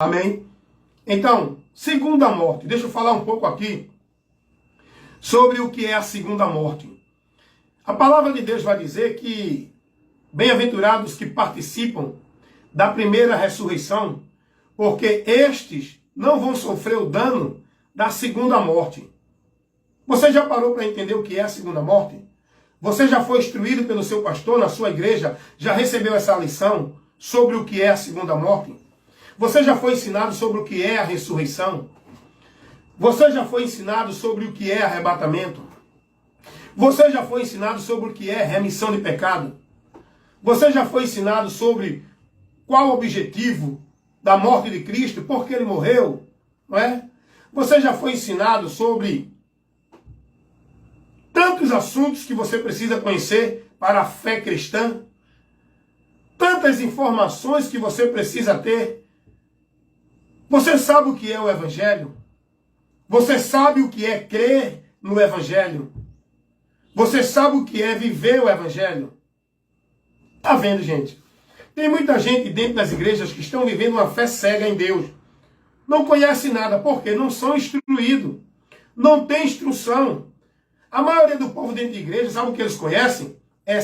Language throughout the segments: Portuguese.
Amém? Então, segunda morte. Deixa eu falar um pouco aqui sobre o que é a segunda morte. A palavra de Deus vai dizer que bem-aventurados que participam da primeira ressurreição, porque estes não vão sofrer o dano da segunda morte. Você já parou para entender o que é a segunda morte? Você já foi instruído pelo seu pastor na sua igreja? Já recebeu essa lição sobre o que é a segunda morte? Você já foi ensinado sobre o que é a ressurreição? Você já foi ensinado sobre o que é arrebatamento? Você já foi ensinado sobre o que é remissão de pecado? Você já foi ensinado sobre qual o objetivo da morte de Cristo, por que ele morreu? Não é? Você já foi ensinado sobre tantos assuntos que você precisa conhecer para a fé cristã? Tantas informações que você precisa ter? Você sabe o que é o Evangelho? Você sabe o que é crer no Evangelho? Você sabe o que é viver o Evangelho? Tá vendo, gente? Tem muita gente dentro das igrejas que estão vivendo uma fé cega em Deus. Não conhece nada, porque não são instruídos. Não tem instrução. A maioria do povo dentro de igreja, sabe o que eles conhecem? É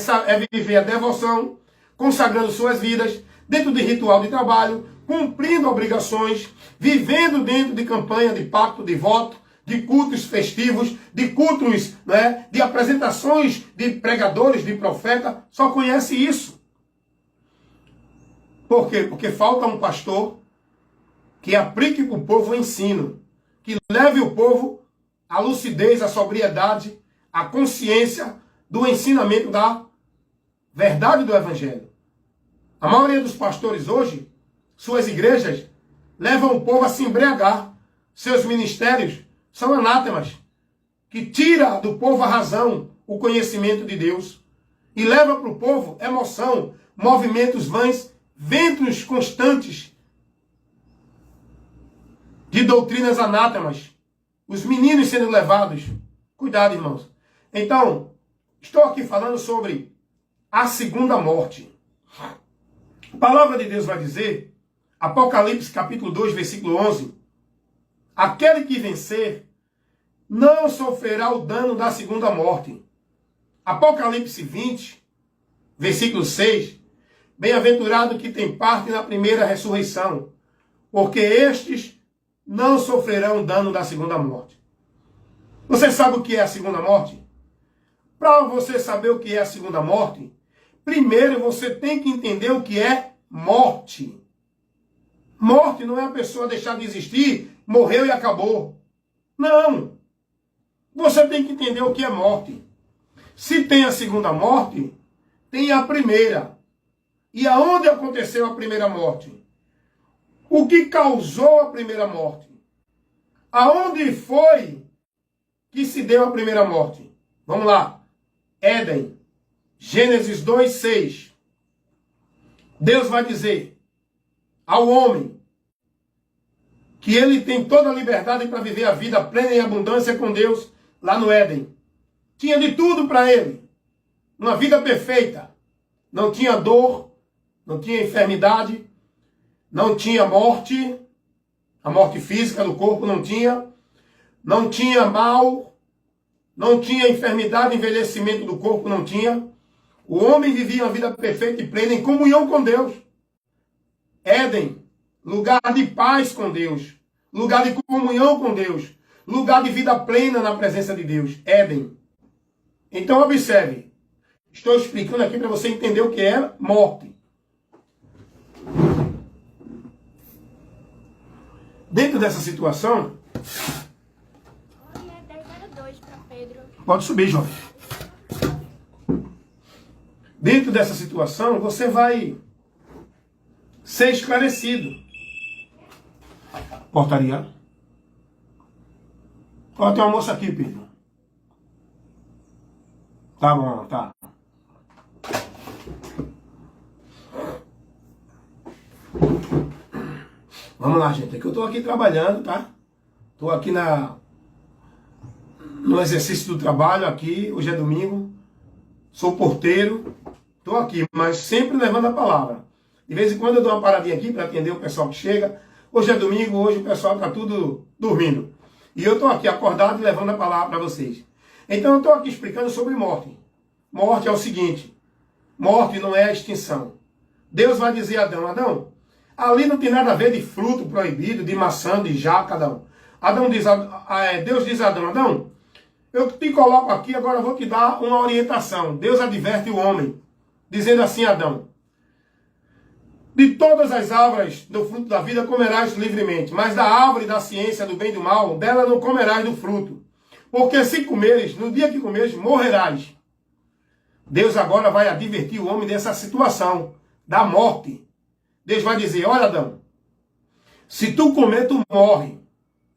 viver a devoção, consagrando suas vidas, dentro de ritual de trabalho, cumprindo obrigações, vivendo dentro de campanha de pacto, de voto, de cultos festivos, de cultos, né, de apresentações de pregadores, de profeta, só conhece isso. Por quê? Porque falta um pastor que aplique para o povo o ensino, que leve o povo à lucidez, à sobriedade, à consciência do ensinamento da verdade do Evangelho. A maioria dos pastores hoje, suas igrejas, levam o povo a se embriagar. Seus ministérios são anátemas, que tira do povo a razão, o conhecimento de Deus, e leva para o povo emoção, movimentos vãs, ventos constantes de doutrinas anátemas. Os meninos sendo levados. Cuidado, irmãos. Então, estou aqui falando sobre a segunda morte. A palavra de Deus vai dizer, Apocalipse capítulo 2, versículo 11, aquele que vencer não sofrerá o dano da segunda morte. Apocalipse 20, versículo 6, bem-aventurado que tem parte na primeira ressurreição, porque estes não sofrerão dano da segunda morte. Você sabe o que é a segunda morte? Para você saber o que é a segunda morte, primeiro você tem que entender o que é morte. Morte não é a pessoa deixar de existir, morreu e acabou. Não. Você tem que entender o que é morte. Se tem a segunda morte, tem a primeira. E aonde aconteceu a primeira morte? O que causou a primeira morte? Aonde foi que se deu a primeira morte? Vamos lá. Éden. Gênesis 2, 6. Deus vai dizer ao homem que ele tem toda a liberdade para viver a vida plena e abundância com Deus lá no Éden. Tinha de tudo para ele. Uma vida perfeita. Não tinha dor, não tinha enfermidade, não tinha morte, a morte física do corpo não tinha mal, não tinha enfermidade, envelhecimento do corpo não tinha. O homem vivia uma vida perfeita e plena em comunhão com Deus. Éden, lugar de paz com Deus, lugar de comunhão com Deus, lugar de vida plena na presença de Deus. Éden. Então observe, estou explicando aqui para você entender o que é morte. Dentro dessa situação... Pode subir, jovem. Dentro dessa situação, você vai ser esclarecido. Portaria. Ó, tem uma moça aqui, Pedro. Tá bom, tá. Vamos lá, gente. É que eu tô aqui trabalhando, tá? Tô aqui no exercício do trabalho aqui. Hoje é domingo. Sou porteiro. Tô aqui, mas sempre levando a palavra. De vez em quando eu dou uma paradinha aqui para atender o pessoal que chega. Hoje é domingo, hoje o pessoal está tudo dormindo. E eu estou aqui acordado e levando a palavra para vocês. Então eu estou aqui explicando sobre morte. Morte é o seguinte, morte não é a extinção. Deus vai dizer a Adão, Adão, ali não tem nada a ver de fruto proibido, de maçã, de jaca, Adão. Deus diz a Adão, Adão, eu te coloco aqui, agora eu vou te dar uma orientação. Deus adverte o homem, dizendo assim, Adão, de todas as árvores do fruto da vida comerás livremente, mas da árvore da ciência do bem e do mal, dela não comerás do fruto. Porque se comeres, no dia que comeres, morrerás. Deus agora vai advertir o homem dessa situação, da morte. Deus vai dizer, olha Adão, se tu comer, tu morre.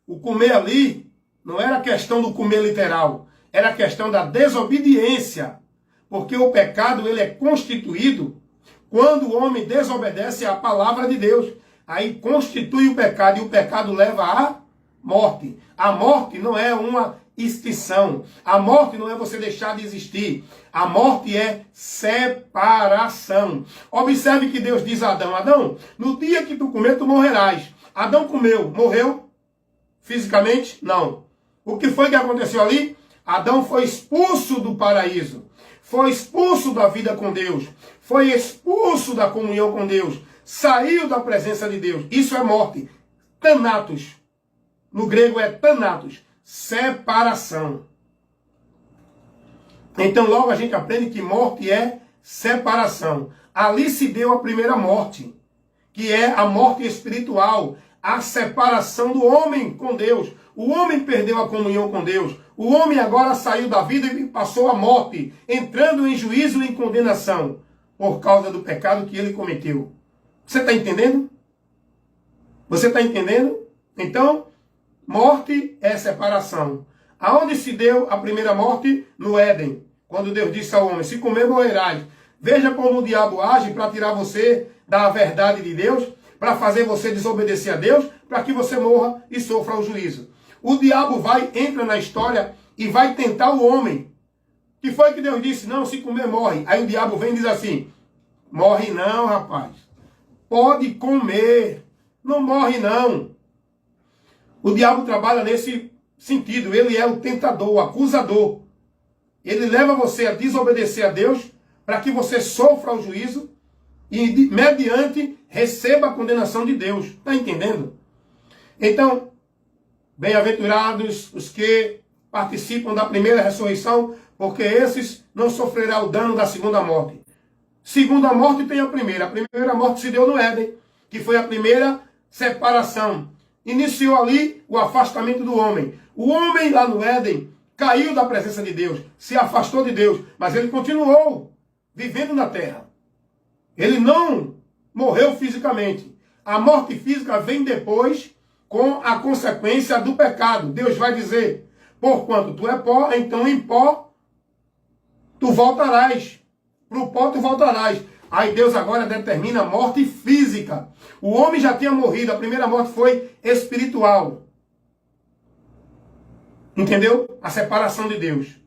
O comer ali não era questão do comer literal, era questão da desobediência. Porque o pecado ele é constituído quando o homem desobedece à palavra de Deus. Aí constitui o pecado e o pecado leva à morte. A morte não é uma extinção. A morte não é você deixar de existir. A morte é separação. Observe que Deus diz a Adão, Adão, no dia que tu comer, tu morrerás. Adão comeu, morreu fisicamente? Não. O que foi que aconteceu ali? Adão foi expulso do paraíso. Foi expulso da vida com Deus. Foi expulso da comunhão com Deus. Saiu da presença de Deus. Isso é morte. Thanatos. No grego é thanatos. Separação. Então logo a gente aprende que morte é separação. Ali se deu a primeira morte, que é a morte espiritual, a separação do homem com Deus. O homem perdeu a comunhão com Deus. O homem agora saiu da vida e passou à morte, entrando em juízo e em condenação, por causa do pecado que ele cometeu. Você está entendendo? Você está entendendo? Então, morte é separação. Aonde se deu a primeira morte? No Éden. Quando Deus disse ao homem, se comer, morrerás. Veja como o diabo age para tirar você da verdade de Deus, para fazer você desobedecer a Deus, para que você morra e sofra o juízo. O diabo entra na história e vai tentar o homem. Que foi que Deus disse? Não, se comer, morre. Aí o diabo vem e diz assim, morre não, rapaz. Pode comer. Não morre não. O diabo trabalha nesse sentido. Ele é o tentador, o acusador. Ele leva você a desobedecer a Deus para que você sofra o juízo e, mediante, receba a condenação de Deus. Está entendendo? Então, bem-aventurados os que participam da primeira ressurreição, porque esses não sofrerão o dano da segunda morte. Segunda morte tem a primeira. A primeira morte se deu no Éden, que foi a primeira separação. Iniciou ali o afastamento do homem. O homem lá no Éden caiu da presença de Deus, se afastou de Deus, mas ele continuou vivendo na terra. Ele não morreu fisicamente. A morte física vem depois com a consequência do pecado. Deus vai dizer, porquanto tu é pó, então em pó tu voltarás. Para o pó tu voltarás. Aí Deus agora determina a morte física. O homem já tinha morrido, a primeira morte foi espiritual. Entendeu? A separação de Deus.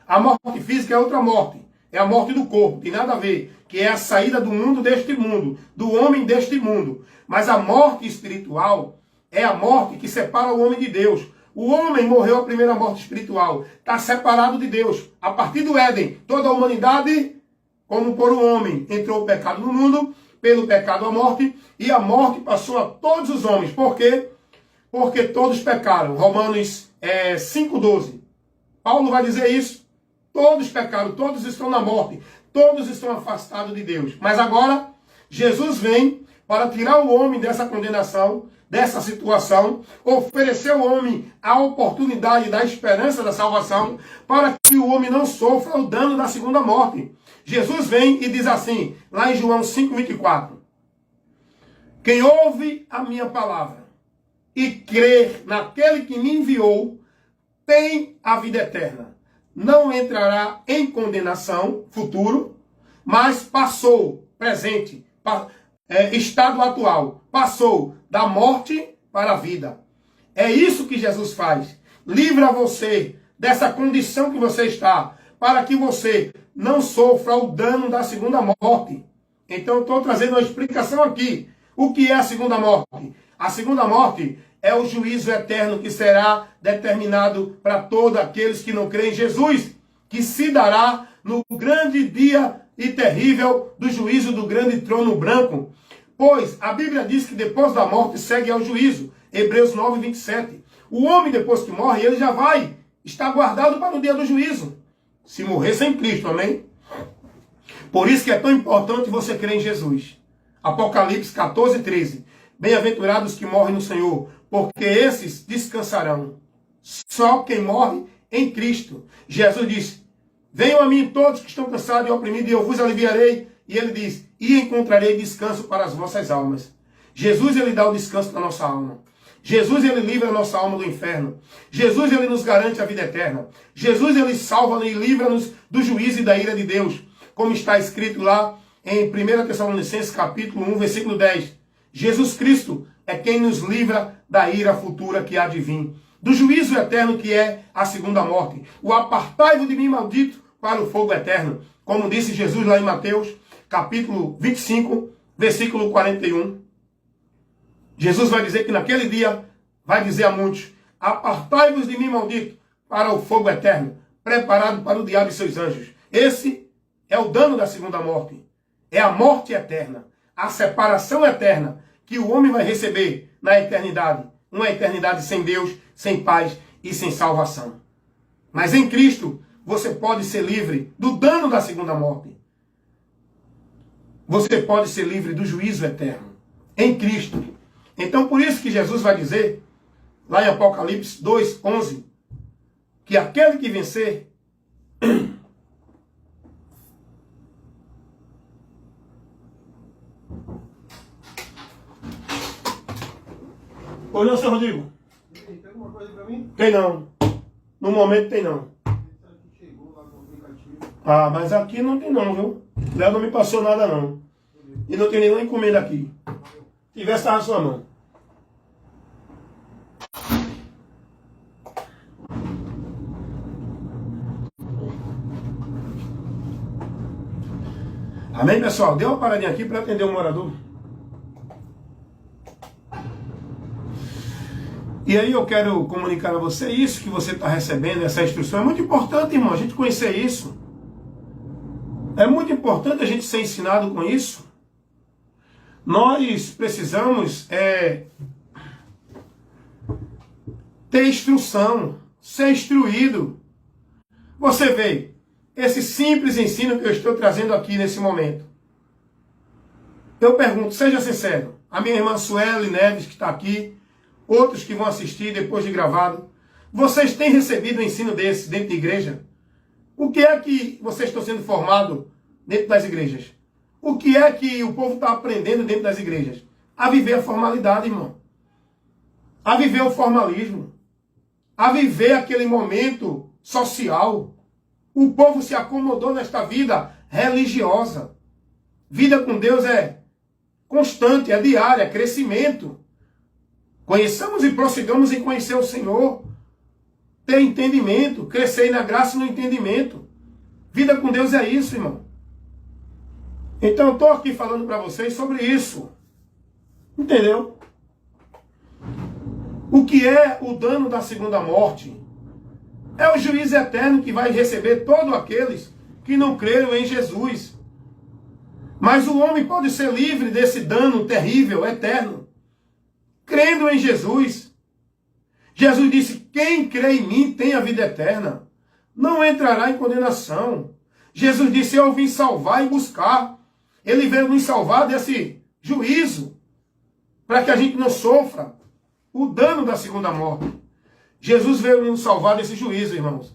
A morte física é outra morte. É a morte do corpo, tem nada a ver. Que é a saída do mundo deste mundo, do homem deste mundo. Mas a morte espiritual é a morte que separa o homem de Deus. O homem morreu a primeira morte espiritual. Está separado de Deus. A partir do Éden, toda a humanidade, como por um homem, entrou o pecado no mundo, pelo pecado a morte, e a morte passou a todos os homens. Por quê? Porque todos pecaram. Romanos 5,12. Paulo vai dizer isso. Todos pecaram, todos estão na morte, todos estão afastados de Deus. Mas agora, Jesus vem para tirar o homem dessa condenação, dessa situação, oferecer ao homem a oportunidade da esperança da salvação, para que o homem não sofra o dano da segunda morte. Jesus vem e diz assim, lá em João 5,24. Quem ouve a minha palavra e crer naquele que me enviou, tem a vida eterna. Não entrará em condenação, futuro, mas passou, presente, estado atual, passou da morte para a vida. É isso que Jesus faz. Livra você dessa condição que você está, para que você não sofra o dano da segunda morte. Então eu estou trazendo uma explicação aqui. O que é a segunda morte? A segunda morte é o juízo eterno que será determinado para todos aqueles que não creem em Jesus, que se dará no grande dia e terrível do juízo do grande trono branco. Pois a Bíblia diz que depois da morte segue ao juízo. Hebreus 9, 27. O homem, depois que morre, ele já vai estar guardado para o dia do juízo. Se morrer sem Cristo, amém? Por isso que é tão importante você crer em Jesus. Apocalipse 14, 13. Bem-aventurados que morrem no Senhor, porque esses descansarão. Só quem morre em Cristo. Jesus disse: venham a mim todos que estão cansados e oprimidos, e eu vos aliviarei. E ele diz: e encontrarei descanso para as vossas almas. Jesus, ele dá o descanso para a nossa alma. Jesus, ele livra a nossa alma do inferno. Jesus, ele nos garante a vida eterna. Jesus, ele salva e livra-nos do juízo e da ira de Deus. Como está escrito lá em 1 Tessalonicenses capítulo 1, versículo 10. Jesus Cristo é quem nos livra da ira futura que há de vir. Do juízo eterno que é a segunda morte. O apartai-vos de mim, maldito, para o fogo eterno. Como disse Jesus lá em Mateus, capítulo 25, versículo 41. Jesus vai dizer que naquele dia, vai dizer a muitos: apartai-vos de mim, maldito, para o fogo eterno, preparado para o diabo e seus anjos. Esse é o dano da segunda morte. É a morte eterna, a separação eterna que o homem vai receber na eternidade. Uma eternidade sem Deus, sem paz e sem salvação. Mas em Cristo, você pode ser livre do dano da segunda morte. Você pode ser livre do juízo eterno. Em Cristo. Então, por isso que Jesus vai dizer, lá em Apocalipse 2, 11, que aquele que vencer... Oi, não, seu Rodrigo? Tem alguma coisa pra mim? Tem não. No momento tem não. Chegou lá com o aplicativo. Ah, mas aqui não tem não, viu? Léo não me passou nada não. E não tem nenhuma encomenda aqui. Se tivesse, estava na sua mão. Amém, pessoal? Deu uma paradinha aqui para atender o morador. E aí eu quero comunicar a você isso que você está recebendo, essa instrução. É muito importante, irmão, a gente conhecer isso. É muito importante a gente ser ensinado com isso. Nós precisamos ter instrução, ser instruído. Você vê, esse simples ensino que eu estou trazendo aqui nesse momento. Eu pergunto, seja sincero, a minha irmã Sueli Neves, que está aqui, outros que vão assistir depois de gravado, vocês têm recebido um ensino desse dentro da igreja? O que é que vocês estão sendo formados dentro das igrejas? O que é que o povo está aprendendo dentro das igrejas? A viver a formalidade, irmão. A viver o formalismo. A viver aquele momento social. O povo se acomodou nesta vida religiosa. Vida com Deus é constante, é diária, é crescimento. Conheçamos e prossigamos em conhecer o Senhor. Ter entendimento, crescer na graça e no entendimento. Vida com Deus é isso, irmão. Então eu estou aqui falando para vocês sobre isso. Entendeu? O que é o dano da segunda morte? É o juízo eterno que vai receber todos aqueles que não creram em Jesus. Mas o homem pode ser livre desse dano terrível, eterno, crendo em Jesus. Jesus disse: quem crê em mim tem a vida eterna, não entrará em condenação. Jesus disse: eu vim salvar e buscar. Ele veio nos salvar desse juízo, para que a gente não sofra o dano da segunda morte. Jesus veio nos salvar desse juízo, irmãos.